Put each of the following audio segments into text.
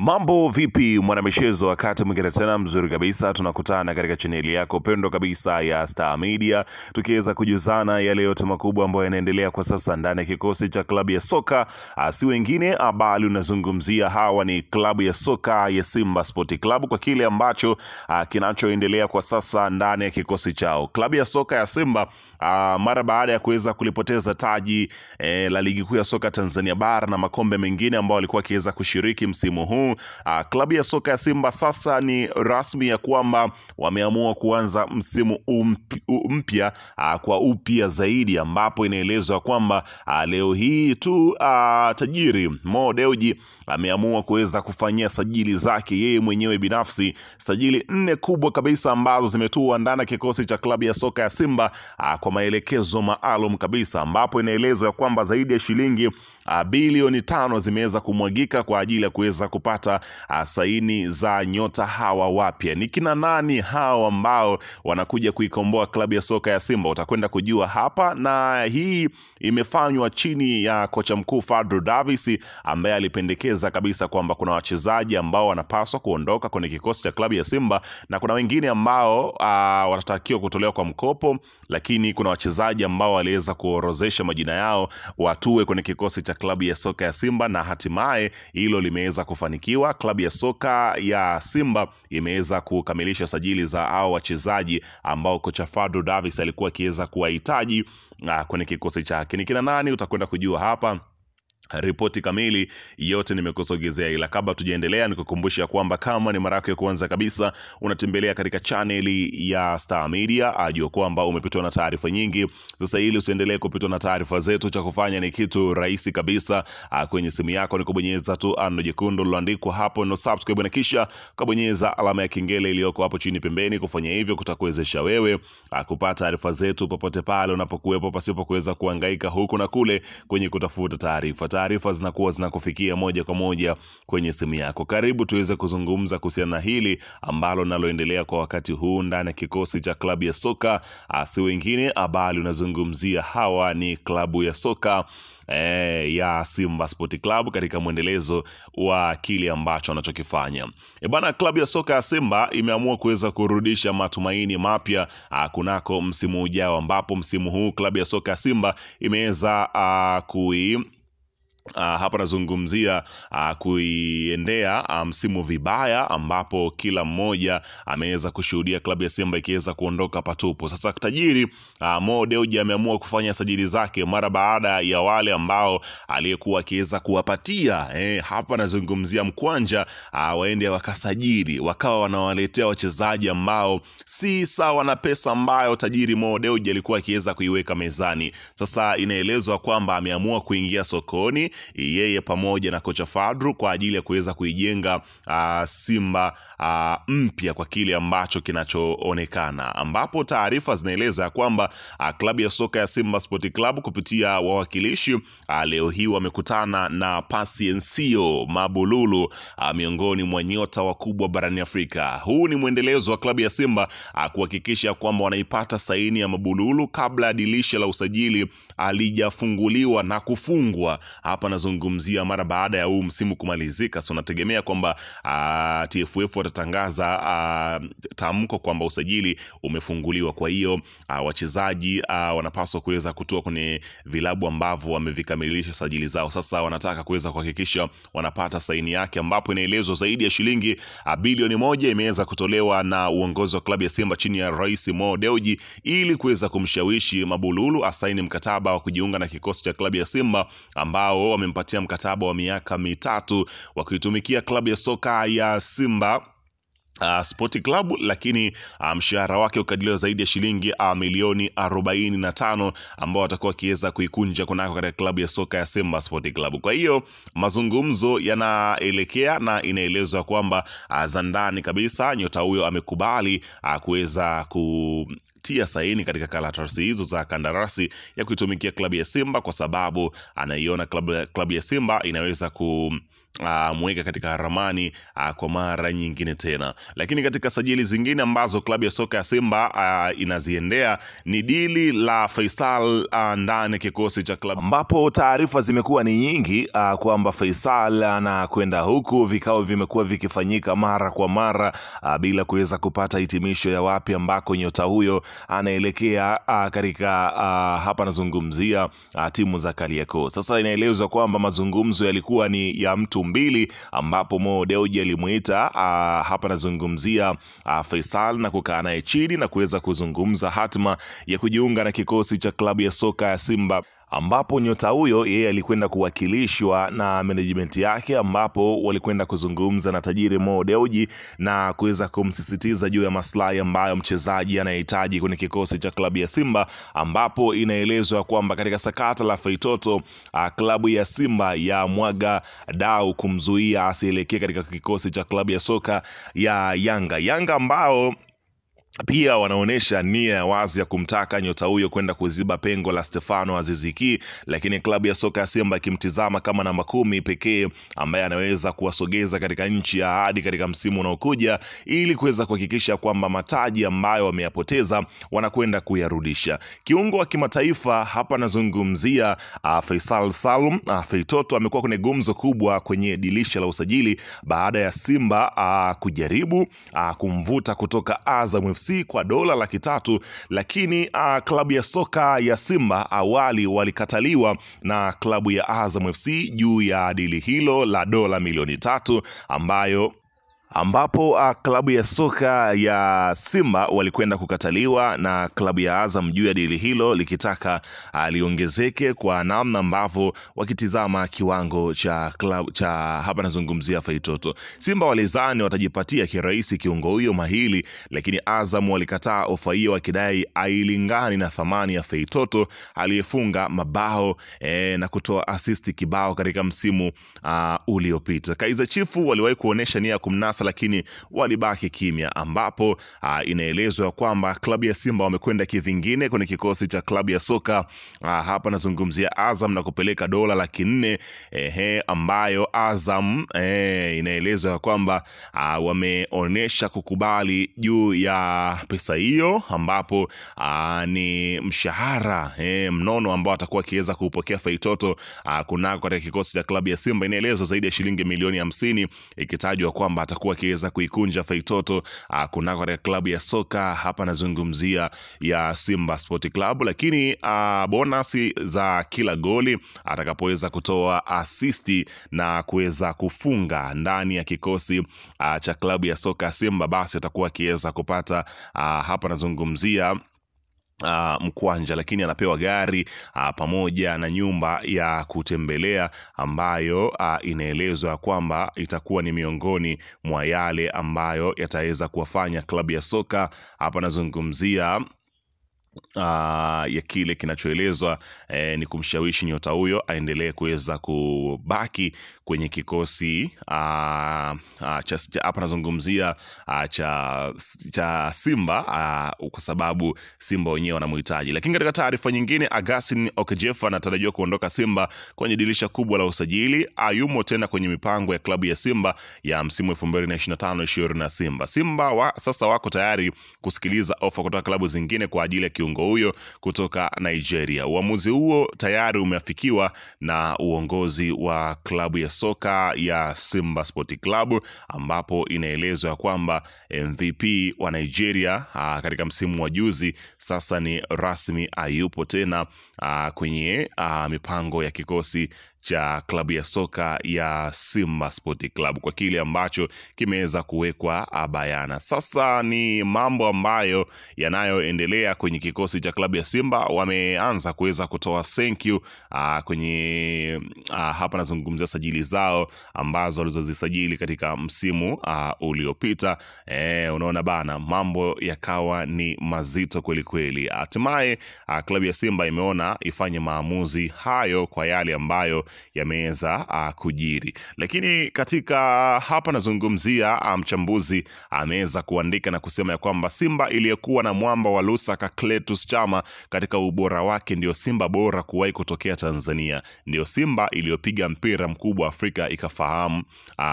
Mambo vipi mwanamichezo, wakati mwingine tena mzuri kabisa tunakutana katika chaneli yako pendo kabisa ya Star Media, tukiweza kujuzana yale yote makubwa ambayo yanaendelea kwa sasa ndani ya kikosi cha klabu ya soka si wengine bali unazungumzia hawa ni klabu ya soka ya Simba Sport Club, kwa kile ambacho kinachoendelea kwa sasa ndani ya kikosi chao. Klabu ya soka ya Simba mara baada ya kuweza kulipoteza taji la ligi kuu ya soka Tanzania bara na makombe mengine ambao walikuwa kiweza kushiriki msimu huu, klabu ya soka ya Simba sasa ni rasmi ya kwamba wameamua kuanza msimu mpya kwa upya zaidi, ambapo inaelezwa kwamba leo hii tu tajiri Mo Dewji ameamua kuweza kufanyia sajili zake yeye mwenyewe binafsi, sajili 4 kubwa kabisa ambazo zimetua ndani ya kikosi cha klabu ya soka ya Simba kwa maelekezo maalum kabisa, ambapo inaelezwa kwamba zaidi ya shilingi bilioni 5 zimeweza kumwagika kwa ajili ya kuweza kupata saini za nyota hawa wapya. Ni kina nani hao ambao wanakuja kuikomboa klabu ya soka ya Simba? Utakwenda kujua hapa, na hii imefanywa chini ya kocha mkuu Fadlu Davis ambaye alipendekeza kabisa kwamba kuna wachezaji ambao wanapaswa kuondoka kwenye kikosi cha klabu ya Simba na kuna wengine ambao watatakiwa kutolewa kwa mkopo, lakini kuna wachezaji ambao waliweza kuorozesha majina yao watue kwenye kikosi cha klabu ya soka ya Simba, na hatimaye hilo limeweza kufanikiwa. Klabu ya soka ya Simba imeweza kukamilisha sajili za hao wachezaji ambao kocha Fadlu Davis alikuwa akiweza kuwahitaji kwenye kikosi chake. Ni kina nani? Utakwenda kujua hapa. Ripoti kamili yote nimekusogezea, ila kabla tujaendelea nikukumbusha kwamba kama ni mara yako ya kwanza kabisa unatembelea katika chaneli ya Star Media, ajua kwamba umepitwa na taarifa nyingi. Sasa ili usiendelee kupitwa na taarifa zetu, cha kufanya ni kitu rahisi kabisa. Kwenye simu yako ni kubonyeza tu ano jekundu liloandikwa hapo no subscribe, na kisha kubonyeza alama ya kengele iliyoko hapo chini pembeni. Kufanya hivyo kutakuwezesha wewe kupata taarifa zetu popote pale unapokuwepo, pasipo kuweza kuhangaika huku na kule kwenye kutafuta taarifa. Taarifa zinakuwa zinakufikia moja kwa moja kwenye simu yako. Karibu tuweze kuzungumza kuhusiana na hili ambalo naloendelea kwa wakati huu ndani ya kikosi cha klabu ya soka si wengine bali unazungumzia hawa ni klabu ya soka ya Simba Sport Club katika mwendelezo wa kile ambacho anachokifanya. Bana, klabu ya soka ya Simba imeamua kuweza kurudisha matumaini mapya kunako msimu ujao, ambapo msimu huu klabu ya soka ya Simba imeweza hapa nazungumzia kuiendea msimu vibaya, ambapo kila mmoja ameweza kushuhudia klabu ya Simba ikiweza kuondoka patupo. Sasa tajiri Mo Dewji ameamua kufanya sajili zake mara baada ya wale ambao aliyekuwa akiweza kuwapatia hapa nazungumzia mkwanja waende wakasajili, wakawa wanawaletea wachezaji ambao si sawa na pesa ambayo tajiri Mo Dewji alikuwa akiweza kuiweka mezani. Sasa inaelezwa kwamba ameamua kuingia sokoni yeye pamoja na kocha Fadlu kwa ajili ya kuweza kuijenga Simba mpya kwa kile ambacho kinachoonekana, ambapo taarifa zinaeleza kwamba klabu ya soka ya Simba Sport Club kupitia wawakilishi leo hii wamekutana na Pasiencio Mabululu, miongoni mwa nyota wakubwa barani Afrika. Huu ni mwendelezo wa klabu ya Simba kuhakikisha kwamba wanaipata saini ya Mabululu kabla ya dirisha la usajili alijafunguliwa na kufungwa. Hapa nazungumzia mara baada ya huu msimu kumalizika. So nategemea kwamba TFF watatangaza tamko kwamba usajili umefunguliwa. Kwa hiyo wachezaji wanapaswa kuweza kutoa kwenye vilabu ambavyo wamevikamilisha sajili zao. Sasa wanataka kuweza kuhakikisha wanapata saini yake, ambapo inaelezwa zaidi ya shilingi bilioni 1 imeweza kutolewa na uongozi wa klabu ya Simba chini ya Rais Mo Dewji ili kuweza kumshawishi Mabululu asaini mkataba wa kujiunga na kikosi cha klabu ya Simba, ambao wamempatia mkataba wa miaka 3 wa kuitumikia klabu ya soka ya Simba Sport Club, lakini mshahara wake ukadiliwa zaidi ya shilingi milioni 45 ambao watakuwa kiweza kuikunja kunako katika klabu ya soka ya Simba Sport Club. Kwa hiyo mazungumzo yanaelekea na inaelezwa kwamba za ndani kabisa nyota huyo amekubali kuweza tia saini katika karatasi hizo za kandarasi ya kuitumikia klabu ya Simba, kwa sababu anaiona klabu ya Simba inaweza mweka katika ramani kwa mara nyingine tena. Lakini katika sajili zingine ambazo klabu ya soka ya Simba inaziendea ni dili la Faisal ndani kikosi cha klabu, ambapo taarifa zimekuwa ni nyingi kwamba Faisal anakwenda huku. Vikao vimekuwa vikifanyika mara kwa mara bila kuweza kupata hitimisho ya wapi ambako nyota huyo anaelekea katika hapa nazungumzia timu za Kariakoo. Sasa inaelezwa kwamba mazungumzo yalikuwa ni ya mtu mbili, ambapo Mo Dewji alimuita hapa nazungumzia Faisal na kukaa naye chini na kuweza kuzungumza hatima ya kujiunga na kikosi cha klabu ya soka ya Simba, ambapo nyota huyo yeye alikwenda kuwakilishwa na management yake, ambapo walikwenda kuzungumza na tajiri Mo Dewji na kuweza kumsisitiza juu ya maslahi ambayo mchezaji anahitaji kwenye kikosi cha klabu ya Simba, ambapo inaelezwa kwamba katika sakata la Feitoto klabu ya Simba ya mwaga dau kumzuia asielekee katika kikosi cha klabu ya soka ya Yanga ambao pia wanaonesha nia ya wazi ya kumtaka nyota huyo kwenda kuziba pengo la Stefano Aziz Ki, lakini klabu ya soka ya Simba ikimtizama kama namba 10 pekee ambaye anaweza kuwasogeza katika nchi ya ahadi katika msimu unaokuja, ili kuweza kuhakikisha kwamba mataji ambayo wameyapoteza wanakwenda kuyarudisha. Kiungo wa kimataifa hapa nazungumzia Faisal Salum Feitoto amekuwa kwenye gumzo kubwa kwenye dirisha la usajili baada ya Simba kujaribu kumvuta kutoka Azam FC kwa dola $300,000, lakini klabu ya soka ya Simba awali walikataliwa na klabu ya Azam FC juu ya dili hilo la dola milioni 3, ambapo klabu ya soka ya Simba walikwenda kukataliwa na klabu ya Azam juu ya dili hilo, likitaka liongezeke kwa namna ambavyo wakitizama kiwango cha klabu cha hapa nazungumzia Feitoto. Simba walizani watajipatia kirahisi kiungo huyo mahili, lakini Azam walikataa ofa hiyo wakidai hailingani na thamani ya Feitoto aliyefunga mabao na kutoa assist kibao katika msimu uliopita. Kaizer Chiefs waliwahi kuonesha nia ya kumnasa, lakini walibaki kimya, ambapo inaelezwa kwamba klabu ya Simba wamekwenda kivingine kwenye kikosi cha klabu ya soka hapa nazungumzia Azam na kupeleka dola $400,000 ambayo Azam inaelezwa kwamba wameonesha kukubali juu ya pesa hiyo, ambapo ni mshahara mnono ambao atakuwa akiweza kupokea Feitoto kunako katika kikosi cha klabu ya Simba. Inaelezwa zaidi ya shilingi milioni 50, ikitajwa kwamba atakuwa akiweza kuikunja Feitoto kunako katika klabu ya soka hapa nazungumzia ya Simba Sport Club, lakini bonasi za kila goli atakapoweza kutoa asisti na kuweza kufunga ndani ya kikosi cha klabu ya soka Simba, basi atakuwa akiweza kupata hapa nazungumzia mkwanja, lakini anapewa gari pamoja na nyumba ya kutembelea ambayo inaelezwa kwamba itakuwa ni miongoni mwa yale ambayo yataweza kuwafanya klabu ya soka hapa nazungumzia ya kile kinachoelezwa ni kumshawishi nyota huyo aendelee kuweza kubaki kwenye kikosi hapa nazungumzia cha Simba kwa sababu Simba wenyewe wanamhitaji. Lakini katika taarifa nyingine, Augustin Okejefa anatarajiwa kuondoka Simba kwenye dirisha kubwa la usajili. Ayumo tena kwenye mipango ya klabu ya Simba ya msimu 2025-2026. Simba sasa wako tayari kusikiliza ofa kutoka klabu zingine kwa ajili ya kiungo huyo kutoka Nigeria. Uamuzi huo tayari umeafikiwa na uongozi wa klabu ya soka ya Simba Sport Club, ambapo inaelezwa kwamba MVP wa Nigeria katika msimu wa juzi sasa ni rasmi hayupo tena kwenye mipango ya kikosi cha klabu ya soka ya Simba Sport Club kwa kile ambacho kimeweza kuwekwa bayana. Sasa ni mambo ambayo yanayoendelea kwenye kikosi cha klabu ya Simba. Wameanza kuweza kutoa thank you kwenye hapa nazungumzia sajili zao ambazo walizozisajili katika msimu uliopita. Unaona bana, mambo yakawa ni mazito kweli kweli. Hatimaye klabu ya Simba imeona ifanye maamuzi hayo kwa yale ambayo yameweza kujiri. Lakini katika hapa nazungumzia mchambuzi ameweza kuandika na kusema ya kwamba Simba iliyekuwa na mwamba wa Lusaka Clatous Chama katika ubora wake ndio Simba bora kuwahi kutokea Tanzania. Ndio Simba iliyopiga mpira mkubwa Afrika ikafahamu.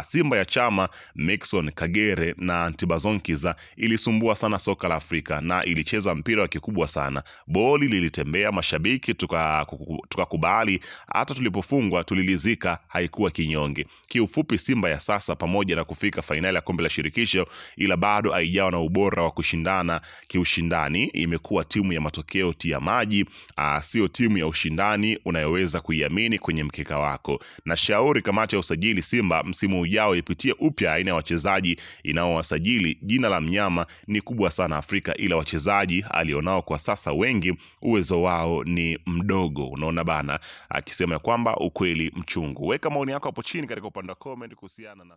Simba ya Chama, Maxson, Kagere na Ntibazonkiza ilisumbua sana soka la Afrika na ilicheza mpira wa kikubwa sana. Boli lilitembea, mashabiki tukakubali, hata tulipofungwa tulilizika, haikuwa kinyonge. Kiufupi, Simba ya sasa pamoja na kufika fainali ya kombe la shirikisho, ila bado haijawa na ubora wa kushindana kiushindani. Imekuwa timu ya matokeo tia maji, sio timu ya ushindani unayoweza kuiamini kwenye mkeka wako. Na shauri kamati ya usajili Simba msimu ujao ipitie upya aina ya wachezaji inaowasajili. Jina la mnyama ni kubwa sana Afrika, ila wachezaji alionao kwa sasa wengi uwezo wao ni mdogo. Unaona bana, akisema kwamba ukweli mchungu. Weka maoni yako hapo chini katika upande wa comment kuhusiana na